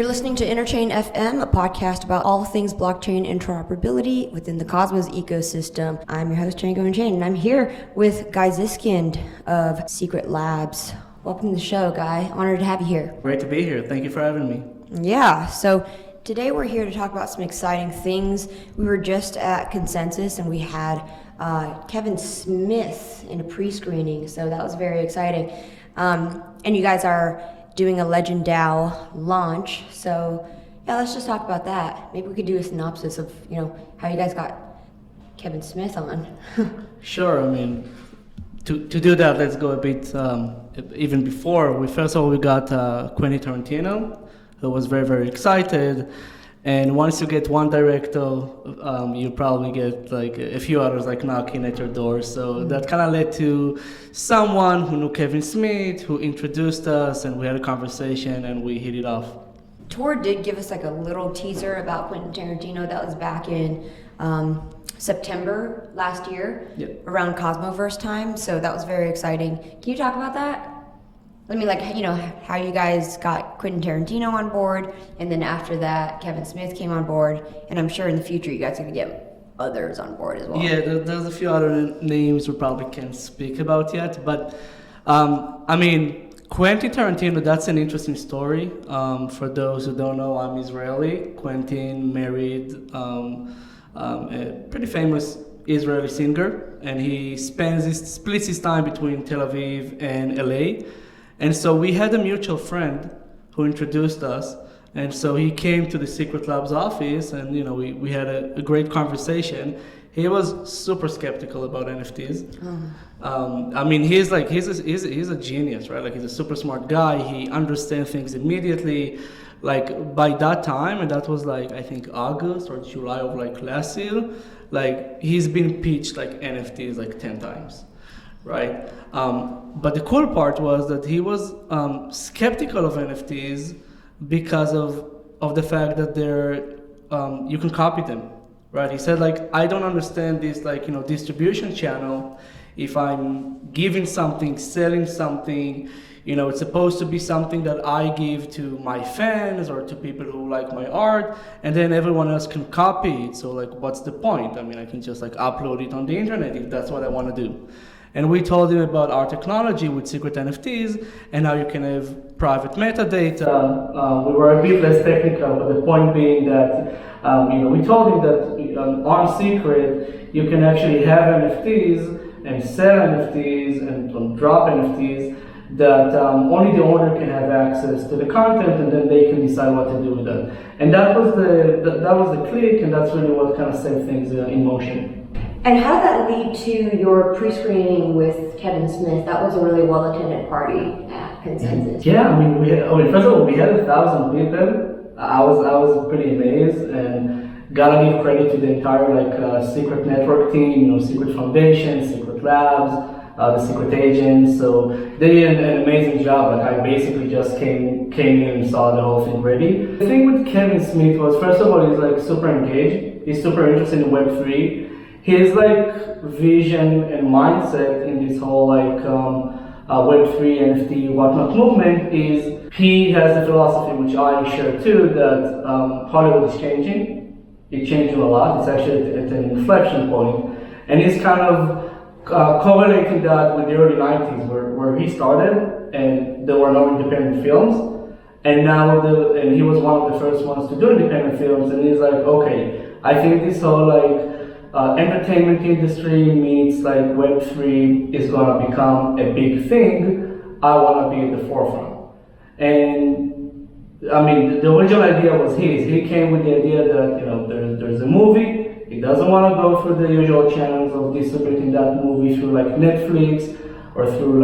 You're listening to Interchange FM, a podcast about all things blockchain interoperability within the Cosmos ecosystem. I'm your host, Django Unchained, and I'm here with Guy Ziskind of Secret Labs. Welcome to the show, Guy. Honored to have you here. Great to be here. Thank you for having me. Yeah, so today we're here to talk about some exciting things. We were just at Consensus and we had Kevin Smith in a pre-screening, so that was very exciting. And you guys are doing a Legendao launch, so yeah, let's just talk about that. Maybe we could do a synopsis of, how you guys got Kevin Smith on. Sure. I mean, to do that, let's go a bit even before. First of all, we got Quentin Tarantino, who was very, very excited. And once you get one director, you probably get like a few others like knocking at your door. So that kind of led to someone who knew Kevin Smith, who introduced us, and we had a conversation and we hit it off. Tor did give us like a little teaser about Quentin Tarantino. That was back in September last year, around Cosmoverse time. So that was very exciting. Can you talk about that? I mean, like, how you guys got Quentin Tarantino on board, and then after that, Kevin Smith came on board, and I'm sure in the future you guys are going to get others on board as well. Yeah, there's a few other names we probably can't speak about yet, but I mean, Quentin Tarantino, that's an interesting story. For those who don't know, I'm Israeli. Quentin married a pretty famous Israeli singer, and he splits his time between Tel Aviv and LA. And so we had a mutual friend who introduced us, and so he came to the Secret Labs office, and we had a great conversation. He was super skeptical about NFTs. I mean, he's a genius, right? Like, he's a super smart guy. He understands things immediately. Like, by that time, and that was like I think August or July of like last year, like he's been pitched like NFTs like 10 times. Right, but the cool part was that he was skeptical of NFTs because of the fact that you can copy them, right? He said, like, I don't understand this distribution channel. If I'm giving something, selling something, it's supposed to be something that I give to my fans or to people who like my art, and then everyone else can copy it. So like, what's the point? I mean, I can just like upload it on the internet if that's what I want to do. And we told him about our technology with secret NFTs and how you can have private metadata. We were a bit less technical, but the point being that we told him that on Secret you can actually have NFTs and sell NFTs and drop NFTs that only the owner can have access to the content, and then they can decide what to do with that. And that was the click, and that's really what kind of set things in motion. And how did that lead to your pre-screening with Kevin Smith? That was a really well-attended party at Consensus. Yeah, I mean, first of all, we had 1,000 people. I was pretty amazed, and gotta give credit to the entire Secret Network team, Secret Foundation, Secret Labs, the Secret Agents. So they did an amazing job. Like, I basically just came in and saw the whole thing ready. The thing with Kevin Smith was, first of all, he's like super engaged. He's super interested in Web3. His vision and mindset in this whole Web3, NFT, whatnot movement is he has a philosophy which I share too, that Hollywood is changing. It's changing a lot. It's actually at an inflection point, and he's kind of correlating that with the early 90s where he started and there were no independent films, and now and he was one of the first ones to do independent films, and he's like, okay, I think this whole entertainment industry meets Web3 is gonna become a big thing. I wanna be at the forefront. And I mean, the original idea was his. He came with the idea that there's a movie. He doesn't want to go through the usual channels of distributing that movie through Netflix or through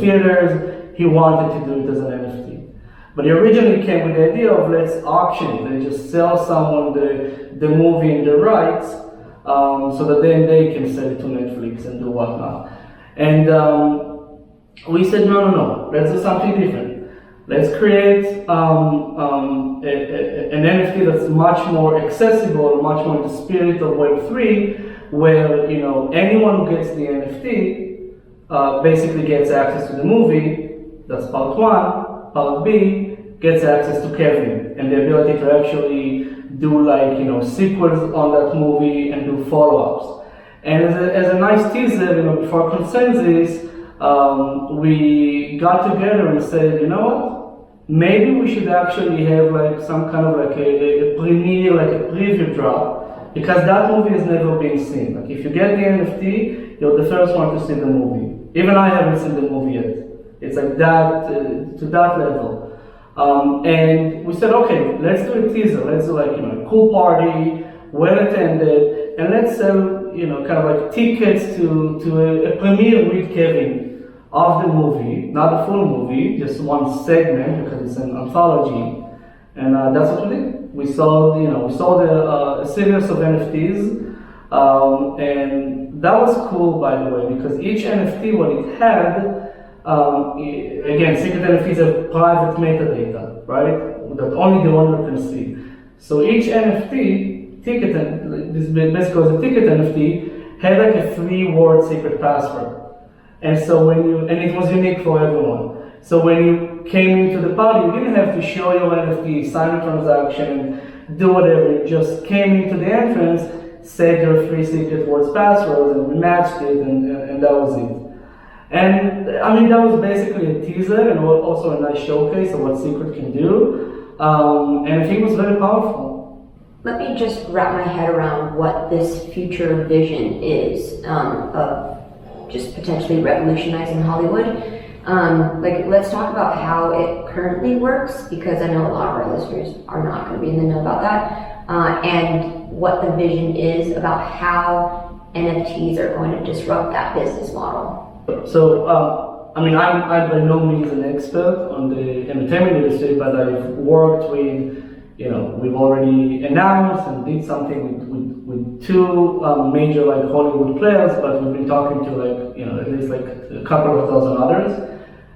theaters. He wanted to do it as an NFT. But he originally came with the idea of let's auction it. Let's just sell someone the movie and the rights, so that then they can sell it to Netflix and do whatnot. And we said, no, let's do something different. Let's create an NFT that's much more accessible, much more in the spirit of Web3, where anyone who gets the NFT basically gets access to the movie. That's part one. Part B gets access to Kevin and the ability to actually do like, sequels on that movie and do follow-ups. And as a nice teaser, before consensus, we got together and said, you know what? Maybe we should actually have like some kind of like a premiere, like a preview drop, because that movie has never been seen. Like if you get the NFT, you're the first one to see the movie. Even I haven't seen the movie yet. It's like that, to that level. And we said, okay, let's do a teaser. Let's do like, a cool party, well attended, and let's sell, kind of like tickets to a premiere with Kevin of the movie, not a full movie, just one segment because it's an anthology. And that's what we did. We sold, a series of NFTs, and that was cool, by the way, because each NFT, what it had, again, secret NFTs have private metadata, right? That only the owner can see. So each NFT ticket, this basically was a ticket NFT, had like a 3-word secret password. And so and it was unique for everyone. So when you came into the party, you didn't have to show your NFT, sign a transaction, do whatever. You just came into the entrance, said your 3 secret words passwords, and we matched it, and that was it. And I mean, that was basically a teaser and also a nice showcase of what Secret can do. And I think it was very powerful. Let me just wrap my head around what this future vision is of just potentially revolutionizing Hollywood. Let's talk about how it currently works, because I know a lot of our listeners are not going to be in the know about that, and what the vision is about how NFTs are going to disrupt that business model. So, I'm by no means an expert on the entertainment industry, but I've worked with, we've already announced and did something with 2 major like Hollywood players, but we've been talking to like, at least like a couple of dozen others,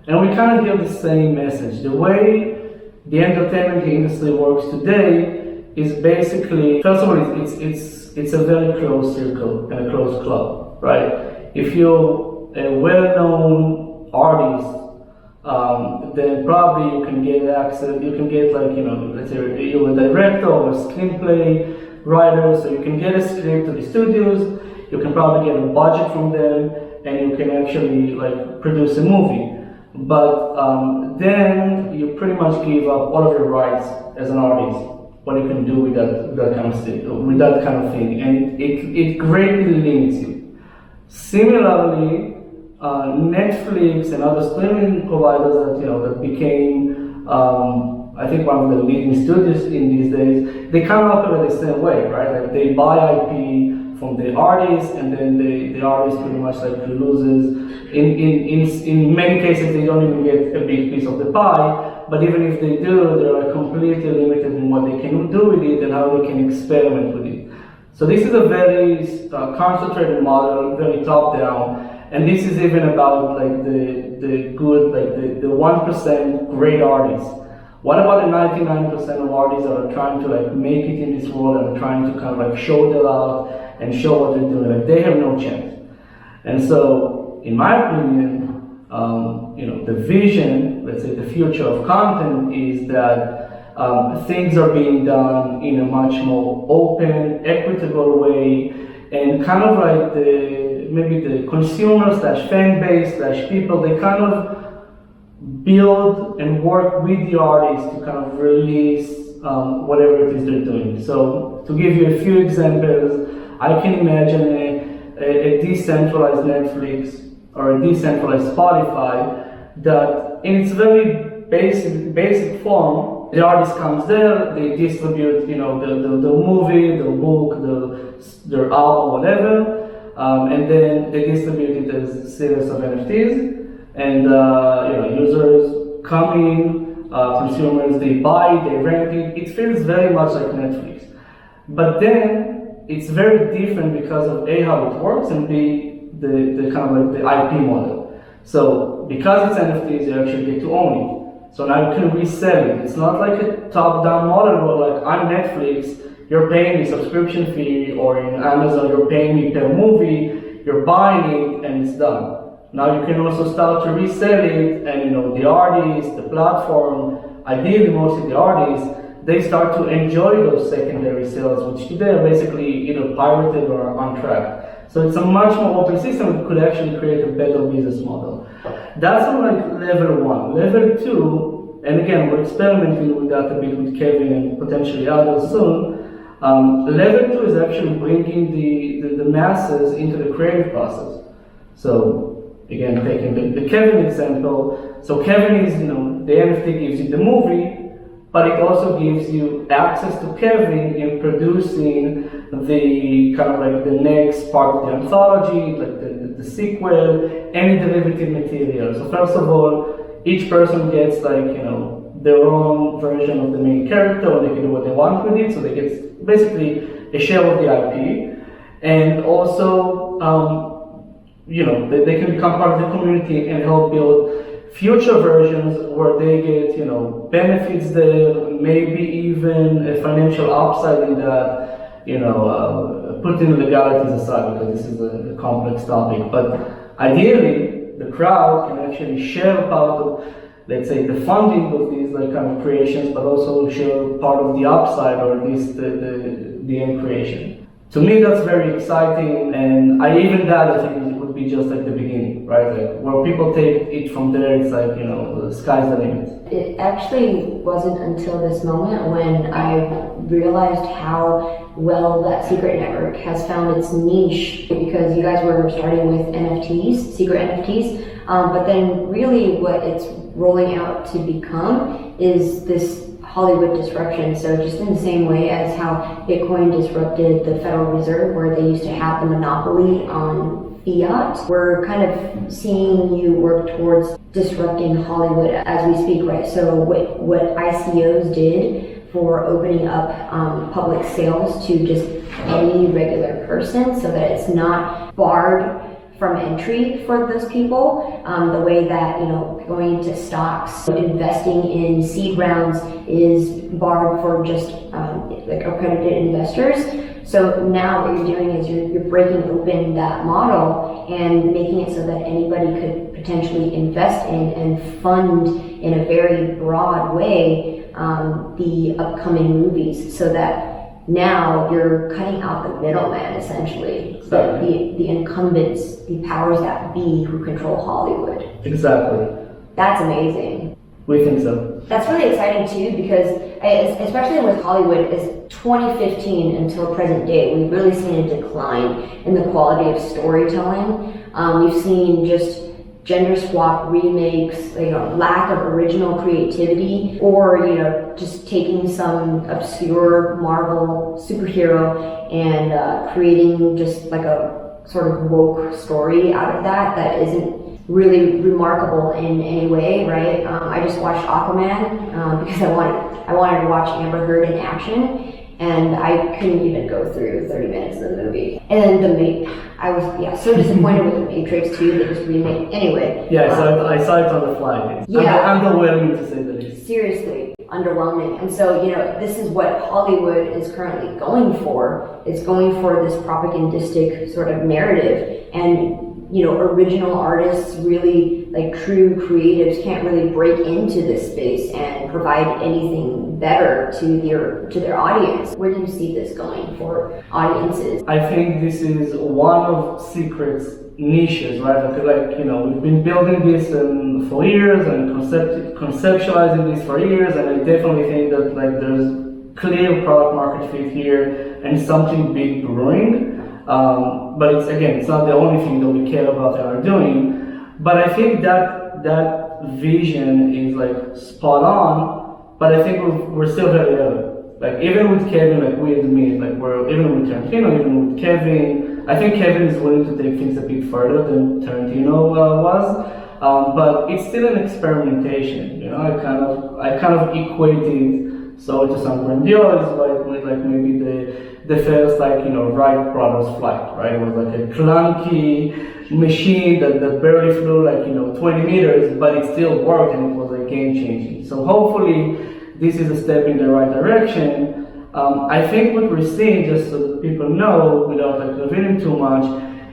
and we kind of hear the same message. The way the entertainment industry works today is basically, first of all, it's a very closed circle and a closed club, right? If you're a well-known artist, then probably you can get access, you can get like, let's say you're a director or a screenplay writer, so you can get a script to the studios, you can probably get a budget from them, and you can actually like produce a movie. But then you pretty much give up all of your rights as an artist, what you can do with that kind of thing, with that kind of thing, and it greatly limits you. Similarly, Netflix and other streaming providers that became, I think, one of the leading studios in these days, they kind of operate the same way, right? Like they buy IP from the artist, and then the artist pretty much like loses. In many cases, they don't even get a big piece of the pie. But even if they do, they're like completely limited in what they can do with it and how they can experiment with it. So this is a very concentrated model, very top-down. And this is even about like the good, like the 1% great artists. What about the 99% of artists that are trying to like make it in this world and are trying to kind of like show their art and show what they're doing? Like they have no chance. And so, in my opinion, the vision, let's say the future of content, is that things are being done in a much more open, equitable way, and kind of like maybe the consumer / fan base / people, they kind of build and work with the artists to kind of release whatever it is they're doing. So to give you a few examples, I can imagine a decentralized Netflix or a decentralized Spotify that in its very basic form, the artist comes there, they distribute the movie, the book, their album, whatever, and then they distribute it as a series of NFTs, and users come in, consumers, they buy, they rent it. It feels very much like Netflix, but then it's very different because of A, how it works, and B, the kind of like the IP model. So because it's NFTs, you actually get to own it. So now you can resell it. It's not like a top-down model where like I'm Netflix, you're paying me subscription fee, or in Amazon you're paying me per movie, you're buying it and it's done. Now you can also start to resell it, and the artist, the platform, ideally mostly the artists, they start to enjoy those secondary sales, which today are basically either pirated or untracked. So it's a much more open system that could actually create a better business model. That's on like level 1. Level 2, and again, we're experimenting with that a bit with Kevin and potentially others soon. Level 2 is actually bringing the masses into the creative process. So again, taking the Kevin example. So Kevin is, the NFT gives you the movie, but it also gives you access to Kevin in producing the kind of like the next part of the anthology, like the sequel, any derivative material. So first of all, each person gets like, their own version of the main character, and they can do what they want with it. So they get basically a share of the IP, and also, they can become part of the community and help build future versions where they get, benefits there, maybe even a financial upside in that, putting legalities aside because this is a complex topic. But ideally, the crowd can actually share part of, let's say, the funding of these like kind of creations, but also share part of the upside or at least the end creation. To me, that's very exciting, and I think it would be just like the beginning, right? Like where people take it from there, it's like, the sky's the limit. It actually wasn't until this moment when I realized how well that secret network has found its niche, because you guys were starting with NFTs, secret NFTs, but then really what it's rolling out to become is this Hollywood disruption. So just in the same way as how Bitcoin disrupted the Federal Reserve, where they used to have the monopoly on fiat, we're kind of seeing you work towards disrupting Hollywood as we speak, right? So what ICOs did for opening up public sales to just any regular person, so that it's not barred from entry for those people, the way that, going into stocks, investing in seed rounds is barred for just like accredited investors. So now what you're doing is you're breaking open that model and making it so that anybody could potentially invest in and fund in a very broad way the upcoming movies, so that now you're cutting out the middleman, essentially. So the incumbents, the powers that be who control Hollywood. Exactly. That's amazing. We think so. That's really exciting too, because especially with Hollywood, is 2015 until present day, we've really seen a decline in the quality of storytelling. We've seen just gender swap remakes, lack of original creativity, or just taking some obscure Marvel superhero and creating just like a sort of woke story out of that isn't really remarkable in any way, right? I just watched Aquaman because I wanted to watch Amber Heard in action, and I couldn't even go through 30 minutes of the movie. And I was so disappointed with The Matrix too. They just remade anyway. Yeah, so I saw it on the fly. Yeah, underwhelming to say the least. Seriously, underwhelming. And so this is what Hollywood is currently going for. It's going for this propagandistic sort of narrative, and original artists, really like true creatives, can't really break into this space and provide anything better to their audience. Where do you see this going for audiences? I think this is one of Secret's niches, right? I feel like, we've been building this for years and conceptualizing this for years, and I definitely think that like there's clear product market fit here and something big brewing. But it's not the only thing that we care about and are doing. But I think that vision is like spot on. But I think we're still very early. Like even with Kevin, like we admit, like we're even with Tarantino, even with Kevin. I think Kevin is willing to take things a bit further than Tarantino was. But it's still an experimentation. I kind of equated so to some grandiose, like with like maybe the first Wright brothers flight, right? It was like a clunky machine that barely flew 20 meters, but it still worked and it was like game changing. So hopefully this is a step in the right direction. I think what we're seeing, just so that people know without revealing too much,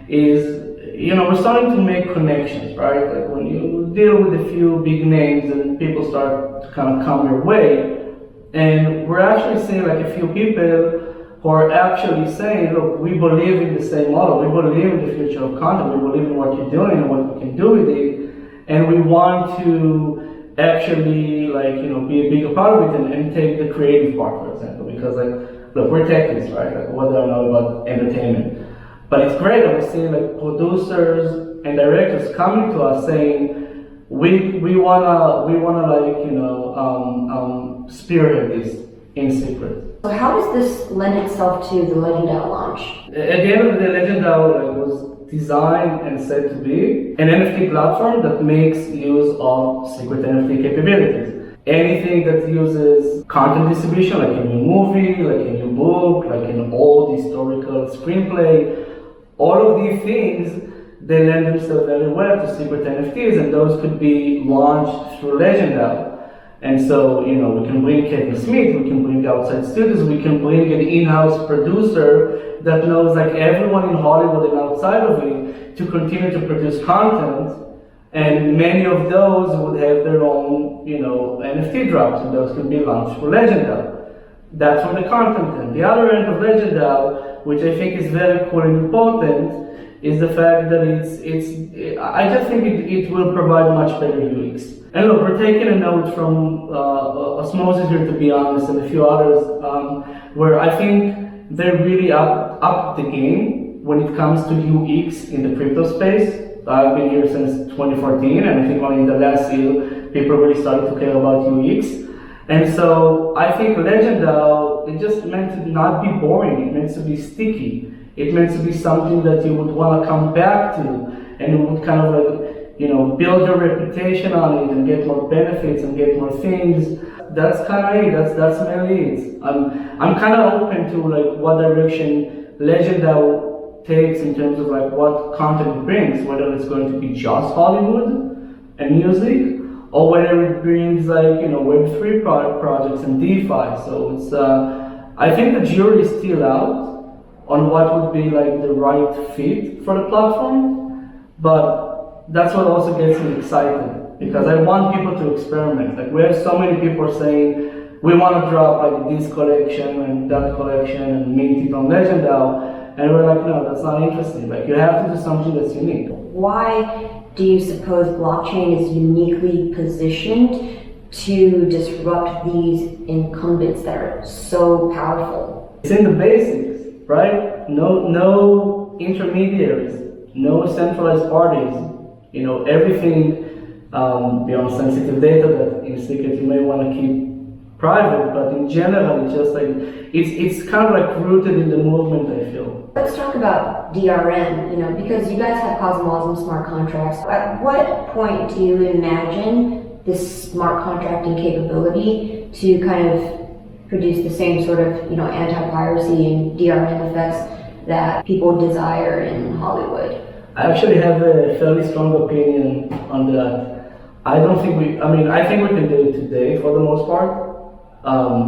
is we're starting to make connections, right? Like when you deal with a few big names and people start to kind of come your way, and we're actually seeing like a few people who are actually saying, look, we believe in the same model, we believe in the future of content, we believe in what you're doing and what we can do with it, and we want to actually be a bigger part of it and take the creative part, for example, because look, we're techies, right? Like what do I know about entertainment? But it's great that we're seeing like producers and directors coming to us saying, we wanna spearhead this in secret. So how does this lend itself to the Legendao launch? At the end of the day, Legendao was designed and said to be an NFT platform that makes use of secret NFT capabilities. Anything that uses content distribution, like a new movie, like a new book, like an old historical screenplay, all of these things, they lend themselves very well to secret NFTs, and those could be launched through Legendao. And so, we can bring Kevin Smith, we can bring outside studios, we can bring an in-house producer that knows like everyone in Hollywood and outside of it to continue to produce content. And many of those would have their own, NFT drops, and those could be launched through Legendao. That's from the content end. The other end of Legendao, which I think is very cool and important, is the fact that I just think it will provide much better UX. And look, we're taking a note from Osmosis here, to be honest, and a few others, where I think they're really up the game when it comes to UX in the crypto space. I've been here since 2014, and I think only in the last year, people really started to care about UX. And so I think Legendao, it just meant to not be boring, it meant to be sticky. It meant to be something that you would want to come back to, and you would kind of build your reputation on it and get more benefits and get more things. That's kind of it. That's mainly it. I'm kind of open to what direction Legendao takes in terms of what content it brings, whether it's going to be just Hollywood and music, or whether it brings Web3 projects and DeFi. So it's I think the jury is still out on what would be the right fit for the platform, but that's what also gets me excited, because I want people to experiment. We have so many people saying, we want to drop this collection and that collection and mint it on Legendao, and we're like, no, that's not interesting. You have to do something that's unique. Why do you suppose blockchain is uniquely positioned to disrupt these incumbents that are so powerful? It's in the basics. Right? No intermediaries, no centralized parties. Everything beyond sensitive data that in secret you may want to keep private, but in general, it's just it's kind of rooted in the movement, I feel. Let's talk about DRM. Because you guys have Cosmos and smart contracts. At what point do you imagine this smart contracting capability to kind of produce the same sort of, anti-piracy and DRM effects that people desire in Hollywood? I actually have a fairly strong opinion on that. I think we can do it today for the most part.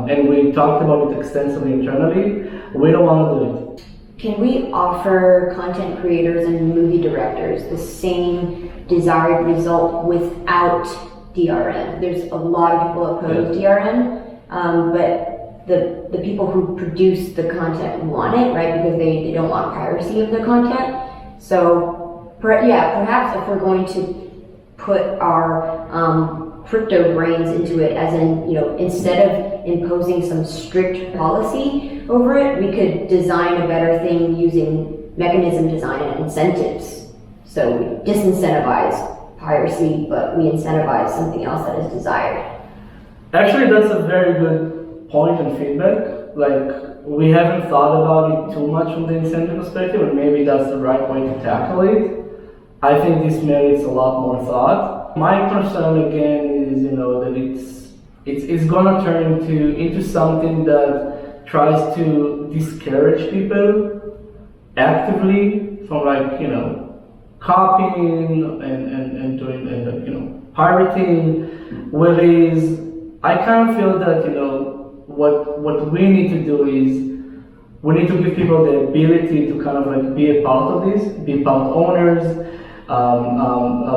And we talked about it extensively internally. We don't want to do it. Can we offer content creators and movie directors the same desired result without DRM? There's a lot of people oppose DRM. But the people who produce the content want it, right? Because they don't want piracy of the content. So, perhaps if we're going to put our crypto brains into it, as in, instead of imposing some strict policy over it, we could design a better thing using mechanism design and incentives. So we disincentivize piracy, but we incentivize something else that is desired. Actually, that's a very good point and feedback. We haven't thought about it too much from the incentive perspective, and maybe that's the right way to tackle it. I think this merits a lot more thought. My concern again is, that it's gonna turn into something that tries to discourage people actively from copying and doing pirating, whereas I kind of feel that what we need to do is we need to give people the ability to kind of like be a part of this, be part owners,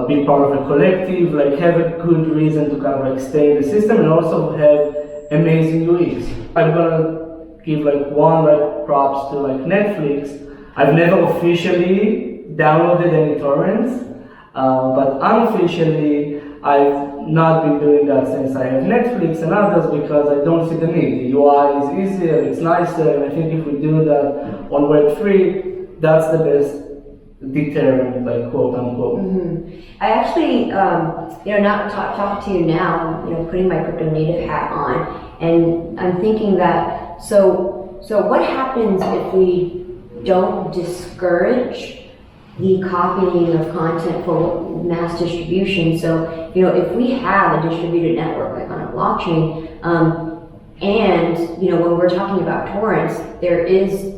be part of a collective, like have a good reason to kind of like stay in the system and also have amazing UX. I'm gonna give like one like props to like Netflix. I've never officially downloaded any torrents, but unofficially I've not been doing that since I have Netflix and others because I don't see the need. The UI is easier, it's nicer, and I think if we do that on Web3, that's the best deterrent, like quote unquote. I actually, not talk to you now, putting my crypto native hat on, and I'm thinking that, so what happens if we don't discourage the copying of content for mass distribution? So, if we have a distributed network like on a blockchain, and, when we're talking about torrents, there is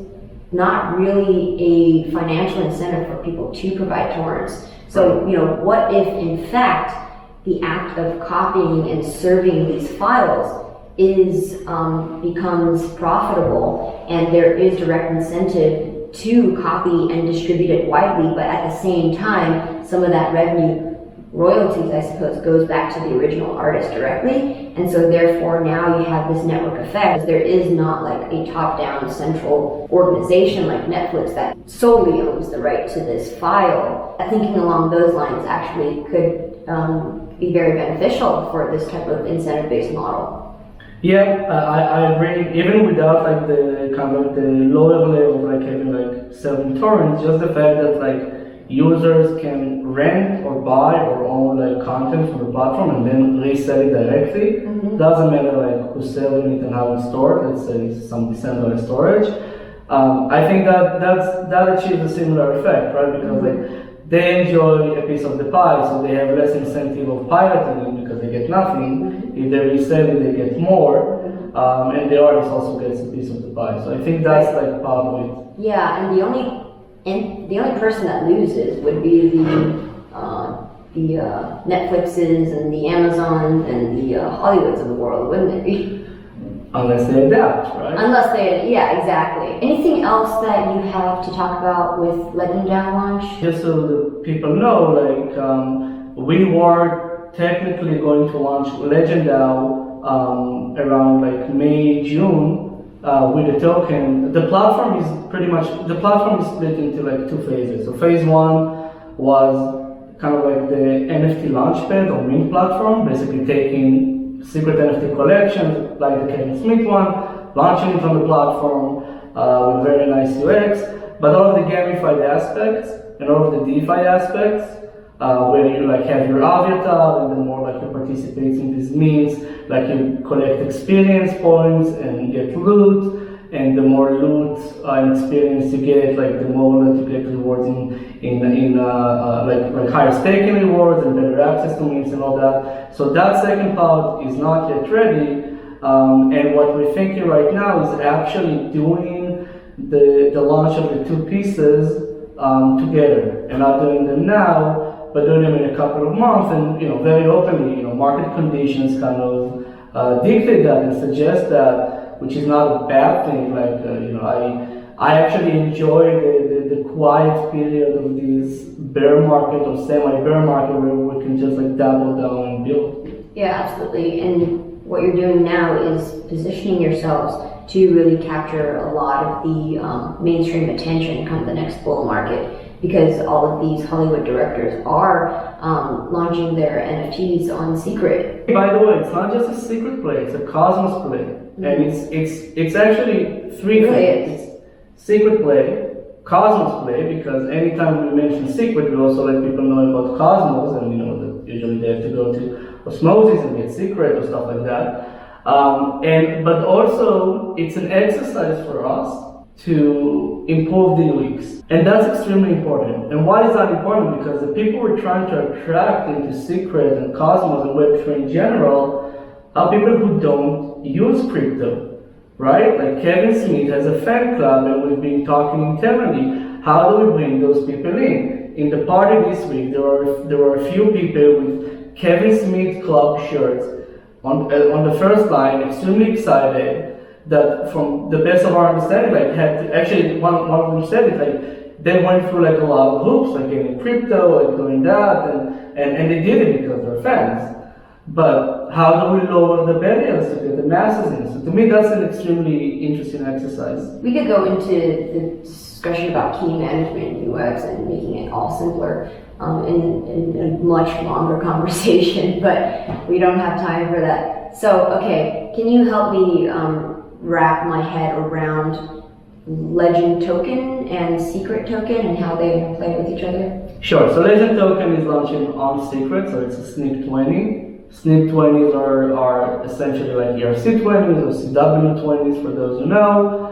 not really a financial incentive for people to provide torrents. So, what if in fact the act of copying and serving these files becomes profitable and there is direct incentive to copy and distribute it widely, but at the same time, some of that revenue, royalties, I suppose, goes back to the original artist directly. And so therefore now you have this network effect. There is not like a top-down central organization like Netflix that solely owns the right to this file. Thinking along those lines actually could be very beneficial for this type of incentive-based model. Yeah, I agree. Even without like the kind of the lower level of like having like serving torrents, just the fact that like users can rent or buy or own like content from the platform and then resell it directly. Doesn't matter like who's selling it and how it's stored. Let's say some decentralized storage. I think that achieves a similar effect, right? Because like they enjoy a piece of the pie, so they have less incentive of pirating it because they get nothing. If they resell it, they get more, and the artist also gets a piece of the pie. So I think that's like part of it. Yeah, and the only person that loses would be the Netflixes and the Amazons and the Hollywoods of the world, wouldn't it be? Unless they adapt, right? Unless they, yeah, exactly. Anything else that you have to talk about with Legendao launch? Just so that people know, like we were technically going to launch Legendao around like May, June with a token. The platform is split into like two phases. So phase one was kind of like the NFT launchpad or mint platform, basically taking secret NFT collections like the Kevin Smith one, launching it on the platform with very nice UX, but all of the gamified aspects and all of the DeFi aspects, where you like have your avatar and the more like you participate in these means, like you collect experience points and get loot, and the more loot and experience you get, like the more that you get rewards in like higher staking rewards and better access to mints and all that. So that second part is not yet ready, and what we're thinking right now is actually doing the launch of the two pieces together, and not doing them now, but doing them in a couple of months, and very openly, market conditions kind of dictate that and suggest that, which is not a bad thing. Like I actually enjoy the quiet period of this bear market or semi-bear market where we can just like double down and build. Yeah, absolutely. And what you're doing now is positioning yourselves to really capture a lot of the mainstream attention come the next bull market, because all of these Hollywood directors are launching their NFTs on secret. By the way, it's not just a secret play; it's a Cosmos play. And it's actually three things. It's secret play, Cosmos play, because anytime we mention secret, we also let people know about Cosmos, and that usually they have to go to Osmosis and get secret or stuff like that. But also it's an exercise for us to improve the UX, and that's extremely important. And why is that important? Because the people we're trying to attract into secret and Cosmos and Web3 in general are people who don't use crypto, right? Like Kevin Smith has a fan club, and we've been talking internally. How do we bring those people in? In the party this week, there were a few people with Kevin Smith club shirts on the first line, extremely excited, that from the best of our understanding, like had to, actually one of them said it, like they went through like a lot of hoops, like getting crypto, like doing that, and they did it because they're fans. But how do we lower the barriers to get the masses in? So to me, that's an extremely interesting exercise. We could go into the discussion about key management in UX and making it all simpler in a much longer conversation, but we don't have time for that. So, okay, can you help me wrap my head around Legend token and secret token and how they interplay with each other? Sure. So Legend token is launching on secret, so it's a SNP 20. SNP 20s are essentially like ERC 20s or CW 20s for those who know.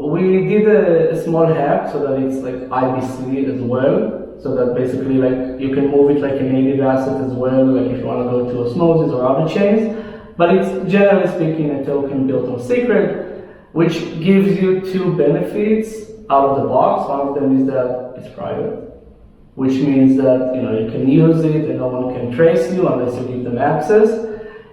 We did a small hack so that it's like IBC as well, so that basically like you can move it like a native asset as well, like if you want to go to Osmosis or other chains. But it's generally speaking a token built on secret, which gives you two benefits out of the box. One of them is that it's private, which means that you can use it and no one can trace you unless you give them access.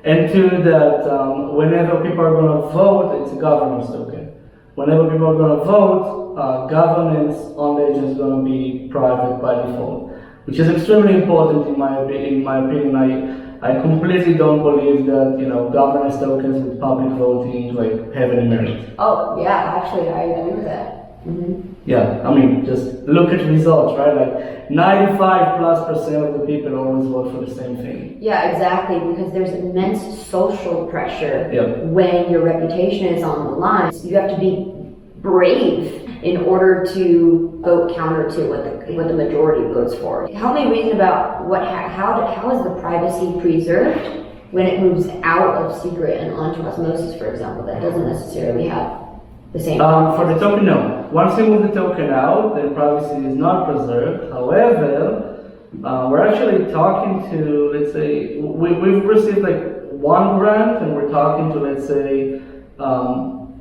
And two, that whenever people are going to vote, it's a governance token. Whenever people are going to vote, governance on Legend is going to be private by default, which is extremely important in my opinion. I completely don't believe that governance tokens with public voting like have any merit. Oh yeah, actually I agree with that. Mm-hmm. Yeah, I mean, just look at results, right? Like 95+% of the people always vote for the same thing. Yeah, exactly, because there's immense social pressure Yep. when your reputation is on the line. So you have to be brave in order to vote counter to what the majority votes for. Help me reason about how is the privacy preserved when it moves out of secret and onto Osmosis, for example, that doesn't necessarily have the same. For the token, no. Once you move the token out, then privacy is not preserved. However, we're actually talking to, let's say, we've received like one grant, and we're talking to, let's say,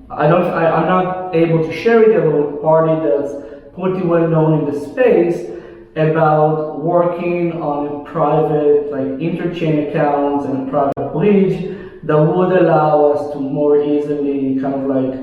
I'm not able to share it yet with a party that's pretty well known in the space about working on a private, like Interchange accounts and a private bridge that would allow us to more easily kind of like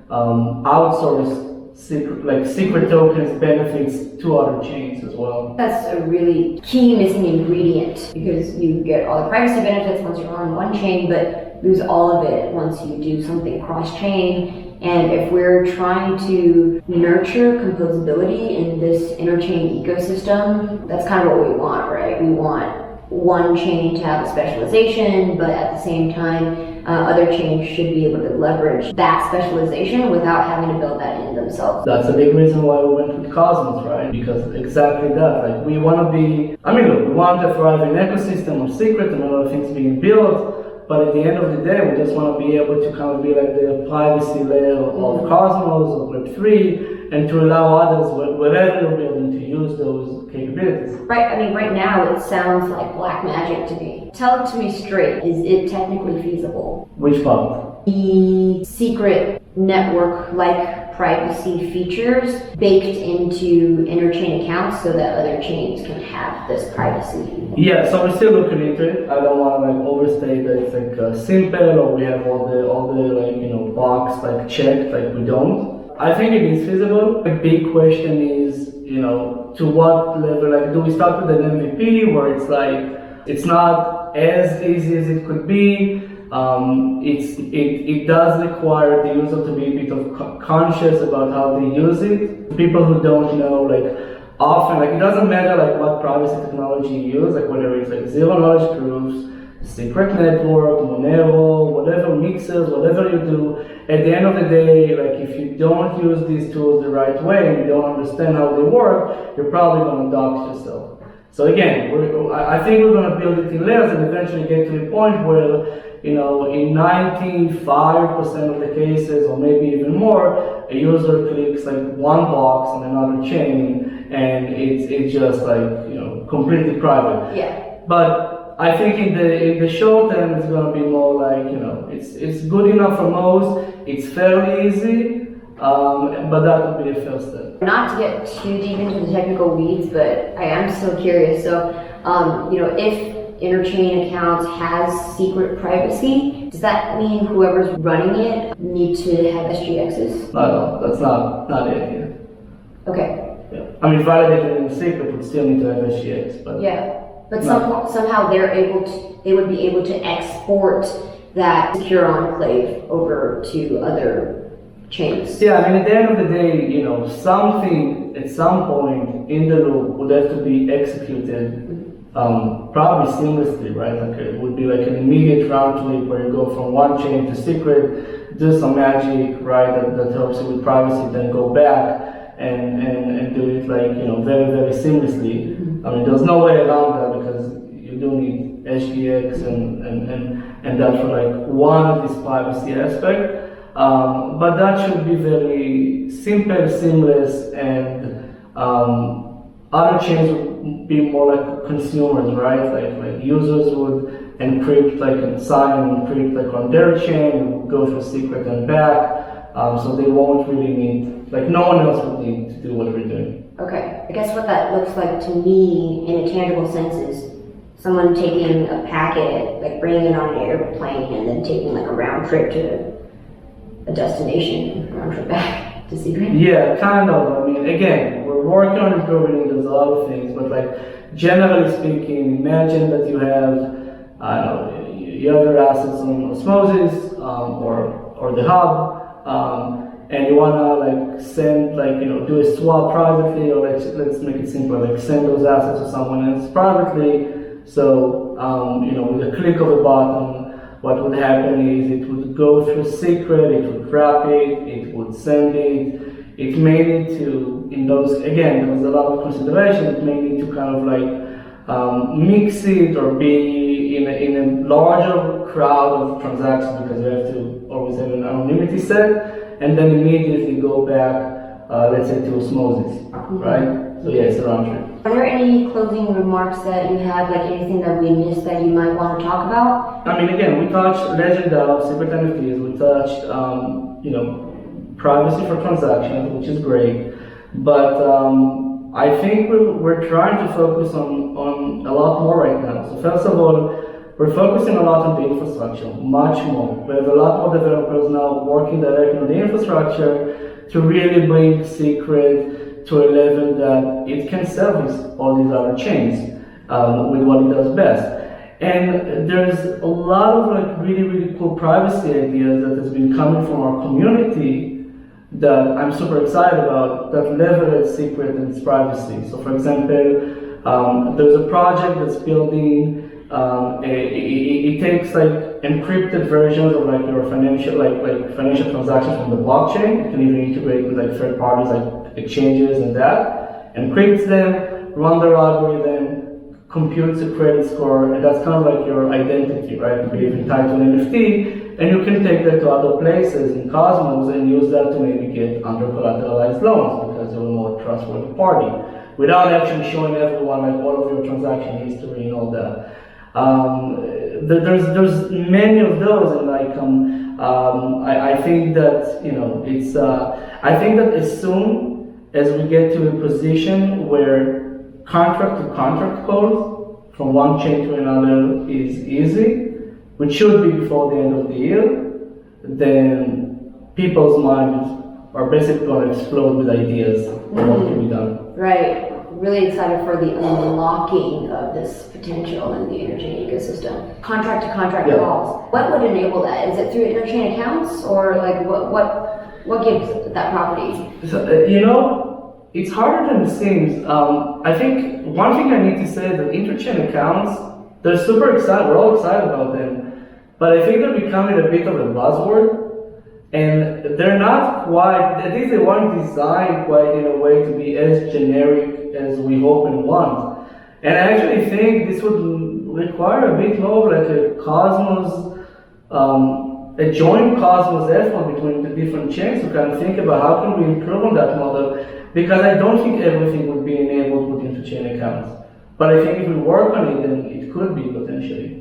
outsource secret tokens benefits to other chains as well. That's a really key missing ingredient, because you get all the privacy benefits once you're on one chain, but lose all of it once you do something cross-chain. And if we're trying to nurture composability in this interchain ecosystem, that's kind of what we want, right? We want one chain to have a specialization, but at the same time, other chains should be able to leverage that specialization without having to build that in themselves. That's a big reason why we went with Cosmos, right? Because exactly that. Like we want to be, we want a thriving ecosystem of secret and a lot of things being built. But at the end of the day, we just want to be able to kind of be like the privacy layer of Cosmos or Web3, and to allow others, wherever they'll be able to use those capabilities. Right, right now it sounds like black magic to me. Tell it to me straight, is it technically feasible? Which part? The secret network-like privacy features baked into interchain accounts so that other chains can have this privacy. Yeah, so we're still looking into it. I don't want to overstate that it's like simple or we have all the box checked, we don't. I think it is feasible. The big question is, to what level, do we start with an MVP where it's not as easy as it could be? It does require the user to be a bit of conscious about how they use it. People who don't know, often, it doesn't matter what privacy technology you use, whether it's zero knowledge proofs, secret network, Monero, whatever mixers, whatever you do. At the end of the day, if you don't use these tools the right way and you don't understand how they work, you're probably going to dox yourself. So again, I think we're going to build it in layers and eventually get to a point where, in 95% of the cases, or maybe even more, a user clicks one box on another chain, and it's just completely private. Yeah. But I think in the short term, it's going to be more it's good enough for most. It's fairly easy, but that would be a first step. Not to get too deep into the technical weeds, but I am still curious. So, if Interchain accounts has secret privacy, does that mean whoever's running it need to have SGXs? No, that's not it here. Okay. Yeah. I mean, validated in secret would still need to have SGX, but Yeah, but No. somehow they would be able to export that secure enclave over to other chains. yeah, I mean, at the end of the day, you know, something at some point in the loop would have to be executed, probably seamlessly, right? Like it would be like an immediate round trip where you go from one chain to secret, do some magic, right? That helps you with privacy, then go back and do it like, you know, very, very seamlessly. I mean, there's no way around that because you do need SGX and that for like one of these privacy aspect. But that should be very simple, seamless, and other chains would be more like consumers, right? Like users would encrypt, like and sign and encrypt like on their chain, go through secret and back. So they won't really need, like no one else would need to do what we're doing. Okay, I guess what that looks like to me in a tangible sense is someone taking a packet, like bringing it on an airplane and then taking like a round trip to a destination, round trip back to secret. Yeah, kind of. I mean, again, we're working on improving it. There's a lot of things, but like generally speaking, imagine that you have, I don't know, you have your assets on Osmosis or the hub, and you wanna like send like do a swap privately, or let's make it simple, like send those assets to someone else privately. So with a click of a button, what would happen is it would go through secret, it would wrap it, it would send it. It may need to, in those, again, there's a lot of consideration, it may need to kind of like mix it or be in a larger crowd of transactions because you have to always have an anonymity set, and then immediately go back, let's say to Osmosis, right? So yeah, it's a round trip. Are there any closing remarks that you have, like anything that we missed that you might want to talk about? I mean, again, we touched Legendao, secret NFTs, we touched, privacy for transactions, which is great, but I think we're trying to focus on a lot more right now. So first of all, we're focusing a lot on the infrastructure, much more. We have a lot more developers now working directly on the infrastructure to really bring Secret to a level that it can service all these other chains with what it does best. And there's a lot of like really cool privacy ideas that has been coming from our community that I'm super excited about, that leverage Secret and its privacy. So for example, there's a project that's building, it takes like encrypted versions of like your financial financial transactions from the blockchain. It can even integrate with like third parties like exchanges and that, encrypts them, run their algorithm, computes a credit score, and that's kind of like your identity, right? You can even tie to an NFT, and you can take that to other places in Cosmos and use that to maybe get under collateralized loans because you're a more trustworthy party, without actually showing everyone like all of your transaction history and all that. There's many of those, and like I think that it's I think that as soon as we get to a position where contract to contract code from one chain to another is easy, which should be before the end of the year, then people's minds are basically going to explode with ideas of what can be done. Right. Really excited for the unlocking of this potential in the Interchain ecosystem. Contract to contract calls. What would enable that? Is it through Interchain accounts, or like what gives that property? So, it's harder than it seems. I think one thing I need to say is that Interchain accounts, they're super excited. We're all excited about them, but I think they're becoming a bit of a buzzword. And they're not quite, at least they weren't designed quite in a way to be as generic as we hope and want. And I actually think this would require a bit more of like a Cosmos, a joint Cosmos effort between the different chains to kind of think about how can we improve on that model, because I don't think everything would be enabled with interchain accounts. But I think if we work on it, then it could be potentially.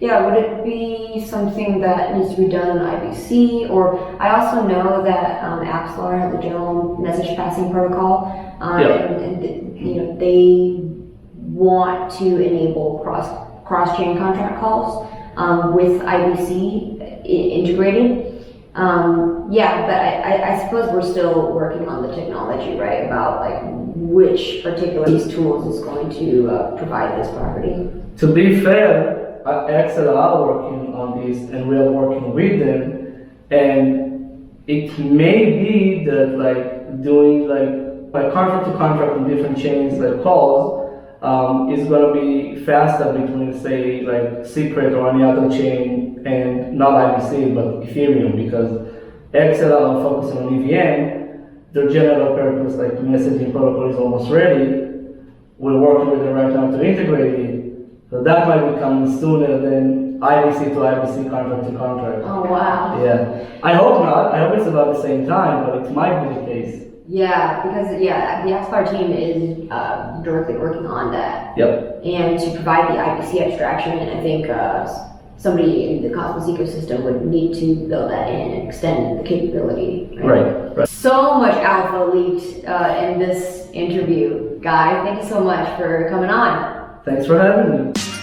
Yeah, would it be something that needs to be done in IBC? Or I also know that Axelar has a general message passing protocol, and they want to enable cross-chain contract calls with IBC integrated. Yeah, but I suppose we're still working on the technology, right? About like which particular these tools is going to provide this property. To be fair, Excel are working on this, and we are working with them. And it may be that like doing like by contract to contract on different chains like calls is going to be faster between say like Secret or any other chain and not IBC but Ethereum, because Excel are focusing on EVM. Their general purpose like messaging protocol is almost ready. We're working with them right now to integrate it. So that might be coming sooner than IBC to IBC, contract to contract. Oh wow. Yeah. I hope not. I hope it's about the same time, but it might be the case. Yeah, because the XPAR team is directly working on that. Yep. And to provide the IBC abstraction, I think somebody in the Cosmos ecosystem would need to build that in and extend the capability. Right. So much alpha leaked in this interview. Guy, thank you so much for coming on. Thanks for having me.